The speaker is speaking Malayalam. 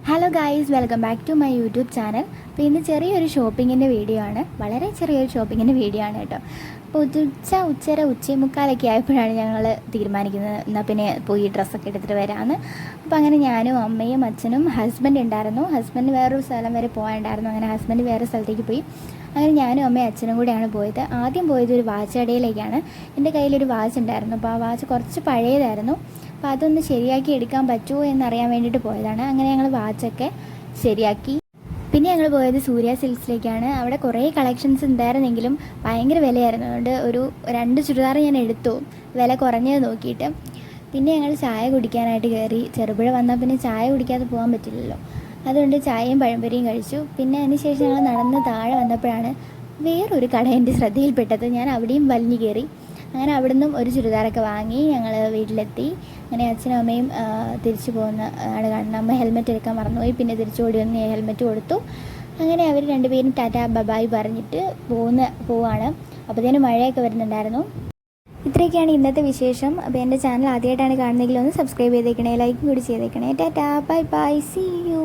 Hello guys, welcome back to my YouTube channel. അപ്പോൾ ഇന്ന് ചെറിയൊരു ഷോപ്പിങ്ങിൻ്റെ വീഡിയോ ആണ്. വളരെ ചെറിയൊരു ഷോപ്പിങ്ങിൻ്റെ വീഡിയോ ആണ് കേട്ടോ. അപ്പോൾ ഉച്ചമുക്കാലൊക്കെ ആയപ്പോഴാണ് ഞങ്ങൾ തീരുമാനിക്കുന്നത് എന്നാൽ പിന്നെ പോയി ഡ്രസ്സൊക്കെ എടുത്തിട്ട് വരാമെന്ന്. അപ്പോൾ അങ്ങനെ ഞാനും അമ്മയും അച്ഛനും ഹസ്ബൻഡ് ഉണ്ടായിരുന്നു. ഹസ്ബൻഡ് വേറൊരു സ്ഥലം വരെ പോകാനുണ്ടായിരുന്നു. അങ്ങനെ ഹസ്ബൻഡ് വേറെ സ്ഥലത്തേക്ക് പോയി. അങ്ങനെ ഞാനും അമ്മയും അച്ഛനും കൂടെയാണ് പോയത്. ആദ്യം പോയത് ഒരു വാച്ച് കടയിലേക്കാണ്. എൻ്റെ കയ്യിലൊരു വാച്ച് ഉണ്ടായിരുന്നു. അപ്പോൾ ആ വാച്ച് കുറച്ച് പഴയതായിരുന്നു. അപ്പോൾ അതൊന്ന് ശരിയാക്കി എടുക്കാൻ പറ്റുമോ എന്നറിയാൻ വേണ്ടിയിട്ട് പോയതാണ്. അങ്ങനെ ഞങ്ങൾ വാച്ചൊക്കെ ശരിയാക്കി. പിന്നെ ഞങ്ങൾ പോയത് സൂര്യ സിൽക്സിലേക്കാണ്. അവിടെ കുറേ കളക്ഷൻസ് ഉണ്ടായിരുന്നെങ്കിലും ഭയങ്കര വിലയായിരുന്നു. അതുകൊണ്ട് ഒരു 2 ചുരിദാർ ഞാൻ എടുത്തു, വില കുറഞ്ഞത് നോക്കിയിട്ട്. പിന്നെ ഞങ്ങൾ ചായ കുടിക്കാനായിട്ട് കയറി. ചെറുപുഴ വന്നാൽ പിന്നെ ചായ കുടിക്കാതെ പോകാൻ പറ്റില്ലല്ലോ. അതുകൊണ്ട് ചായയും പഴംപൊരിയും കഴിച്ചു. പിന്നെ അതിന് ശേഷം ഞങ്ങൾ നടന്ന് താഴെ വന്നപ്പോഴാണ് വേറൊരു കട എൻ്റെ ശ്രദ്ധയിൽപ്പെട്ടത്. ഞാൻ അവിടെയും വലിഞ്ഞു കയറി. അങ്ങനെ അവിടെ നിന്നും ഒരു ചുരിദാറൊക്കെ വാങ്ങി ഞങ്ങൾ വീട്ടിലെത്തി. അങ്ങനെ അച്ഛനും അമ്മയും തിരിച്ചു പോകുന്ന ആണ് കാണുന്നത്. അമ്മ ഹെൽമെറ്റ് എടുക്കാൻ മറന്നുപോയി. പിന്നെ തിരിച്ചു ഓടി വന്ന് ഹെൽമെറ്റ് കൊടുത്തു. അങ്ങനെ അവർ രണ്ടുപേരും ടാറ്റാ ബബായ് പറഞ്ഞിട്ട് പോവാണ്. അപ്പോഴത്തേനും മഴയൊക്കെ വരുന്നുണ്ടായിരുന്നു. ഇത്രയൊക്കെയാണ് ഇന്നത്തെ വിശേഷം. അപ്പോൾ എൻ്റെ ചാനൽ ആദ്യമായിട്ടാണ് കാണുന്നതെങ്കിൽ ഒന്ന് സബ്സ്ക്രൈബ് ചെയ്തേക്കണേ, ലൈക്കും കൂടി ചെയ്തേക്കണേ. Tata bye bye, see U.